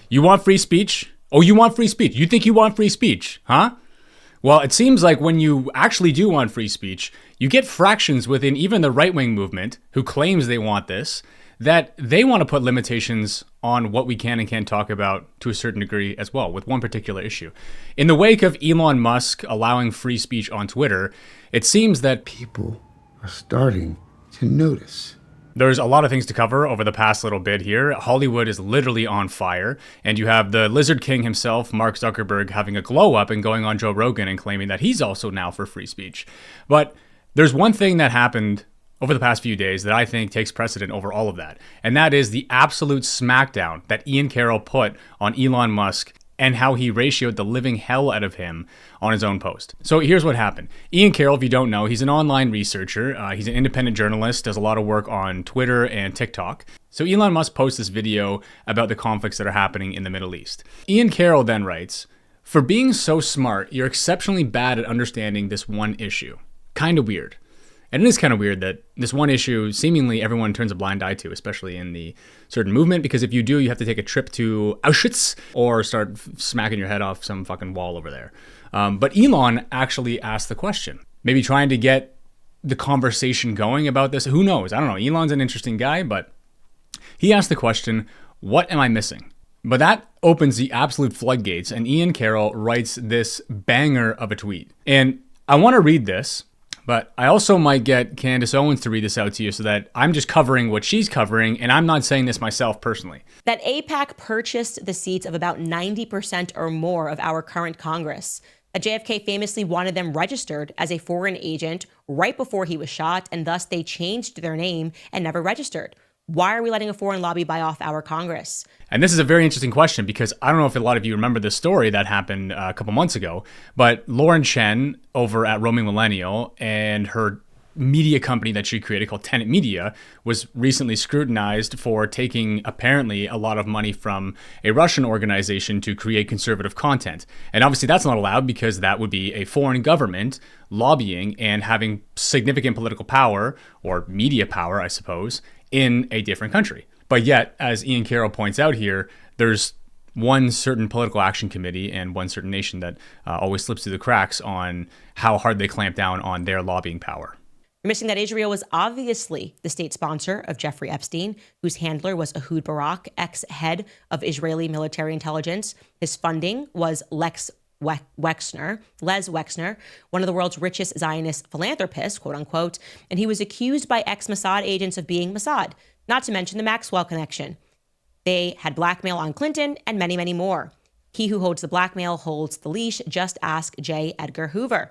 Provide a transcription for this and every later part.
You want free speech? Oh, you want free speech? You think you want free speech, huh? Well, it seems like when you actually do want free speech, you get fractions within even the right-wing movement who claims they want this, that they want to put limitations on what we can and can't talk about to a certain degree as well, with one particular issue. In the wake of Elon Musk allowing free speech on Twitter, it seems that people are starting to notice. There's a lot of things to cover over the past little bit here. Hollywood is literally on fire, and you have the Lizard King himself, Mark Zuckerberg, having a glow up and going on Joe Rogan and claiming that he's also now for free speech. But there's one thing that happened over the past few days that I think takes precedent over all of that, and that is the absolute smackdown that Ian Carroll put on Elon Musk and how he ratioed the living hell out of him on his own post. So here's what happened. Ian Carroll, if you don't know, he's an online researcher. He's an independent journalist, does a lot of work on Twitter and TikTok. So Elon Musk posts this video about the conflicts that are happening in the Middle East. Ian Carroll then writes, "For being so smart, you're exceptionally bad at understanding this one issue. Kind of weird." And it is kind of weird that this one issue seemingly everyone turns a blind eye to, especially in the certain movement, because if you do, you have to take a trip to Auschwitz or start smacking your head off some fucking wall over there. But Elon actually asked the question, maybe trying to get the conversation going about this. Who knows? I don't know. Elon's an interesting guy, but he asked the question, what am I missing? But that opens the absolute floodgates, and Ian Carroll writes this banger of a tweet. And I want to read this, but I also might get Candace Owens to read this out to you so that I'm just covering what she's covering, and I'm not saying this myself personally. That AIPAC purchased the seats of about 90% or more of our current Congress. That JFK famously wanted them registered as a foreign agent right before he was shot, and thus they changed their name and never registered. Why are we letting a foreign lobby buy off our Congress? And this is a very interesting question because I don't know if a lot of you remember this story that happened a couple months ago, but Lauren Chen over at Roaming Millennial and her media company that she created called Tenet Media was recently scrutinized for taking apparently a lot of money from a Russian organization to create conservative content. And obviously that's not allowed because that would be a foreign government lobbying and having significant political power, or media power, I suppose, in a different country. But yet, as Ian Carroll points out here, there's one certain political action committee and one certain nation that always slips through the cracks on how hard they clamp down on their lobbying power. You're missing that Israel was obviously the state sponsor of Jeffrey Epstein, whose handler was Ehud Barak, ex-head of Israeli military intelligence. His funding was Les Wexner, one of the world's richest Zionist philanthropists, quote unquote, and he was accused by ex-Mossad agents of being Mossad, not to mention the Maxwell connection. They had blackmail on Clinton and many, many more. He who holds the blackmail holds the leash. Just ask J. Edgar Hoover.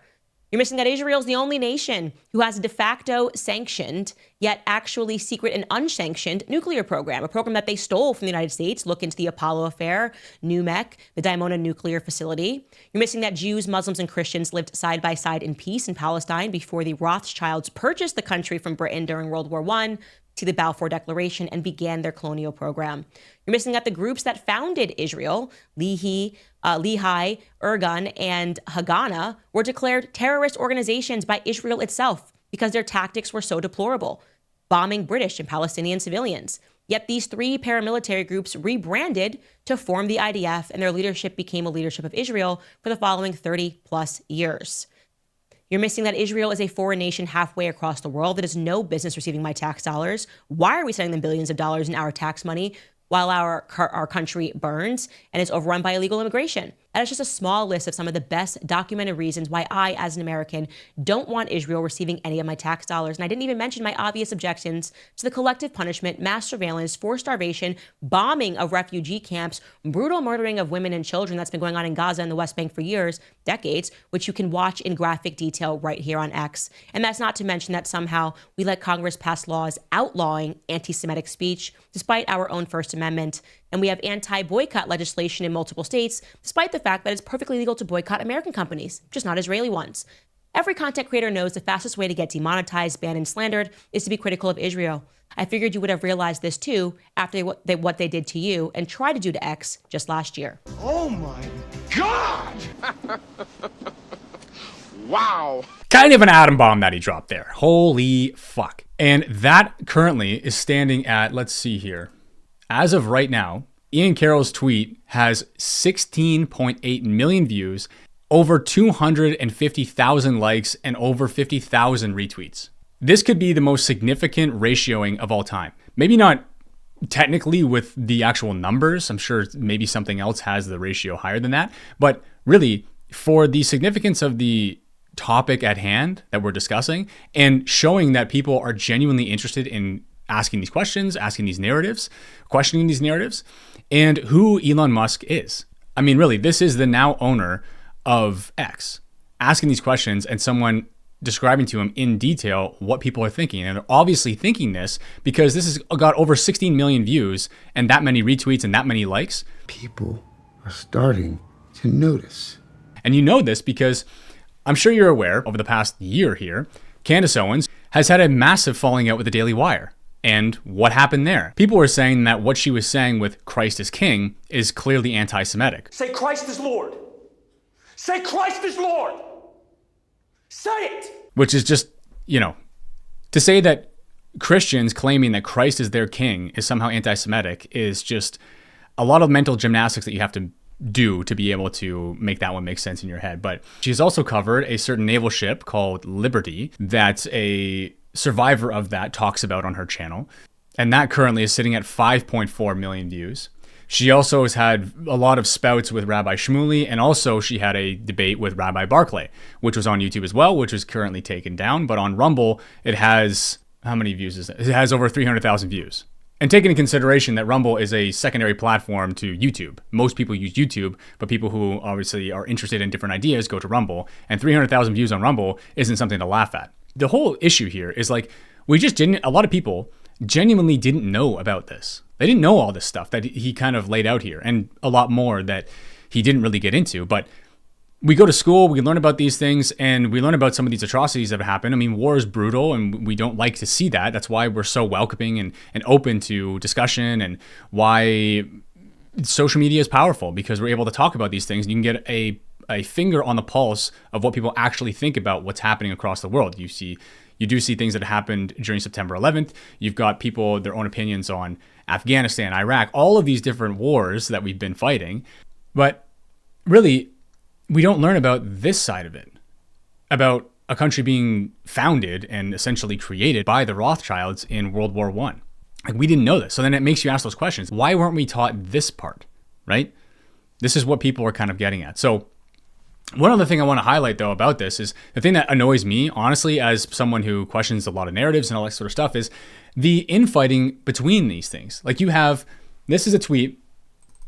You're missing that Israel is the only nation who has a de facto sanctioned, yet actually secret and unsanctioned nuclear program, a program that they stole from the United States. Look into the Apollo affair, NUMEC, the Dimona nuclear facility. You're missing that Jews, Muslims, and Christians lived side by side in peace in Palestine before the Rothschilds purchased the country from Britain during World War I, to the Balfour Declaration, and began their colonial program. You're missing that the groups that founded Israel, Lehi, Irgun, and Haganah, were declared terrorist organizations by Israel itself because their tactics were so deplorable, bombing British and Palestinian civilians. Yet these three paramilitary groups rebranded to form the IDF, and their leadership became a leadership of Israel for the following 30 plus years. You're missing that Israel is a foreign nation halfway across the world that has no business receiving my tax dollars. Why are we sending them billions of dollars in our tax money while our country burns and is overrun by illegal immigration? That is just a small list of some of the best documented reasons why I, as an American, don't want Israel receiving any of my tax dollars. And I didn't even mention my obvious objections to the collective punishment, mass surveillance, forced starvation, bombing of refugee camps, brutal murdering of women and children that's been going on in Gaza and the West Bank for years, decades, which you can watch in graphic detail right here on X. And that's not to mention that somehow we let Congress pass laws outlawing anti-Semitic speech, despite our own First Amendment. And we have anti-boycott legislation in multiple states, despite the fact that it's perfectly legal to boycott American companies, just not Israeli ones. Every content creator knows the fastest way to get demonetized, banned, and slandered is to be critical of Israel. I figured you would have realized this too after what they did to you and tried to do to X just last year. Oh my God! Wow. Kind of an atom bomb that he dropped there. Holy fuck. And that currently is standing at, let's see here. As of right now, Ian Carroll's tweet has 16.8 million views, over 250,000 likes, and over 50,000 retweets. This could be the most significant ratioing of all time. Maybe not technically with the actual numbers. I'm sure maybe something else has the ratio higher than that. But really, for the significance of the topic at hand that we're discussing and showing that people are genuinely interested in asking these questions, asking these narratives, questioning these narratives, and who Elon Musk is. I mean, really, this is the now owner of X asking these questions and someone describing to him in detail what people are thinking. And they're obviously thinking this because this has got over 16 million views and that many retweets and that many likes. People are starting to notice. And you know this because I'm sure you're aware over the past year here, Candace Owens has had a massive falling out with the Daily Wire. And what happened there? People were saying that what she was saying with Christ is King is clearly anti-Semitic. Say Christ is Lord. Say Christ is Lord. Say it. Which is just, to say that Christians claiming that Christ is their king is somehow anti-Semitic is just a lot of mental gymnastics that you have to do to be able to make that one make sense in your head. But she's also covered a certain naval ship called Liberty that a survivor of that talks about on her channel. And that currently is sitting at 5.4 million views. She also has had a lot of spouts with Rabbi Shmuley, and also she had a debate with Rabbi Barclay, which was on YouTube as well, which was currently taken down. But on Rumble, it has, how many views is it? It has over 300,000 views. And taking into consideration that Rumble is a secondary platform to YouTube. Most people use YouTube, but people who obviously are interested in different ideas go to Rumble. And 300,000 views on Rumble isn't something to laugh at. The whole issue here is like, a lot of people genuinely didn't know about this. They didn't know all this stuff that he kind of laid out here, and a lot more that he didn't really get into. But we go to school, we learn about these things, and we learn about some of these atrocities that have happened. I mean, war is brutal, and we don't like to see that. That's why we're so welcoming and open to discussion, and why social media is powerful, because we're able to talk about these things. And you can get a finger on the pulse of what people actually think about what's happening across the world. You do see things that happened during September 11th. You've got people, their own opinions on Afghanistan, Iraq, all of these different wars that we've been fighting. But really, we don't learn about this side of it, about a country being founded and essentially created by the Rothschilds in World War I. Like, we didn't know this. So then it makes you ask those questions. Why weren't we taught this part, right? This is what people are kind of getting at. So one other thing I want to highlight, though, about this is the thing that annoys me, honestly, as someone who questions a lot of narratives and all that sort of stuff, is the infighting between these things. Like, this is a tweet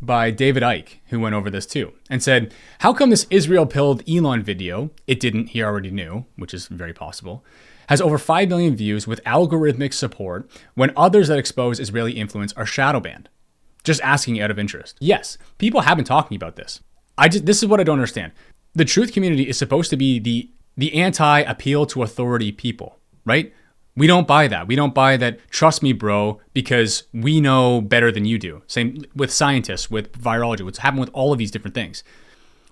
by David Icke, who went over this too, and said, how come this Israel pilled Elon video, it didn't, he already knew, which is very possible, has over 5 million views with algorithmic support when others that expose Israeli influence are shadow banned? Just asking out of interest. Yes, people have been talking about this. This is what I don't understand. The truth community is supposed to be the anti-appeal to authority people, right? We don't buy that. We don't buy that, trust me, bro, because we know better than you do. Same with scientists, with virology, what's happened with all of these different things.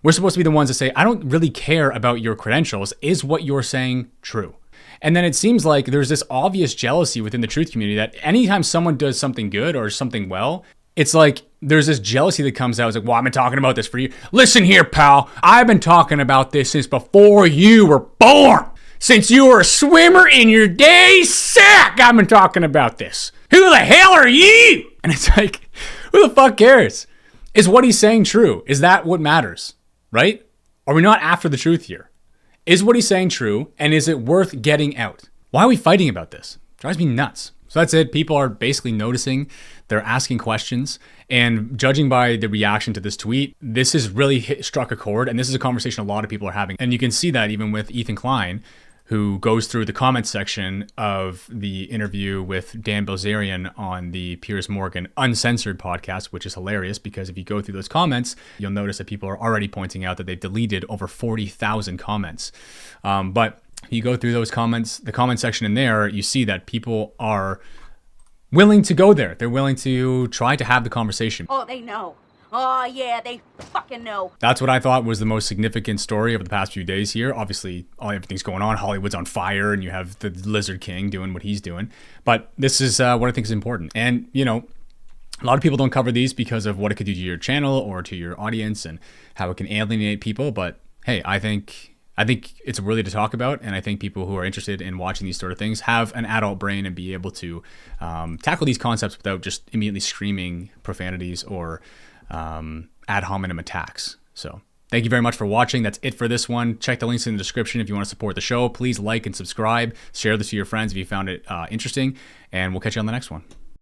We're supposed to be the ones that say, I don't really care about your credentials. Is what you're saying true? And then it seems like there's this obvious jealousy within the truth community that anytime someone does something good or something well, it's like there's this jealousy that comes out. It's like, well, I've been talking about this for you. Listen here, pal. I've been talking about this since before you were born. Since you were a swimmer in your day sack, I've been talking about this. Who the hell are you? And it's like, who the fuck cares? Is what he's saying true? Is that what matters? Right? Are we not after the truth here? Is what he's saying true? And is it worth getting out? Why are we fighting about this? It drives me nuts. So that's it. People are basically noticing. They're asking questions. And judging by the reaction to this tweet, this has really struck a chord. And this is a conversation a lot of people are having. And you can see that even with Ethan Klein, who goes through the comments section of the interview with Dan Bilzerian on the Piers Morgan Uncensored podcast, which is hilarious because if you go through those comments, you'll notice that people are already pointing out that they've deleted over 40,000 comments. But you go through those comments, the comment section in there, you see that people are willing to go there. They're willing to try to have the conversation. Oh, they know. Oh, yeah, they fucking know. That's what I thought was the most significant story of the past few days here. Obviously, everything's going on. Hollywood's on fire, and you have the Lizard King doing what he's doing. But this is what I think is important. And, A lot of people don't cover these because of what it could do to your channel or to your audience and how it can alienate people. But hey, I think it's worthy to talk about, and I think people who are interested in watching these sort of things have an adult brain and be able to tackle these concepts without just immediately screaming profanities or ad hominem attacks. So thank you very much for watching. That's it for this one. Check the links in the description if you want to support the show. Please like and subscribe. Share this to your friends if you found it interesting, and we'll catch you on the next one.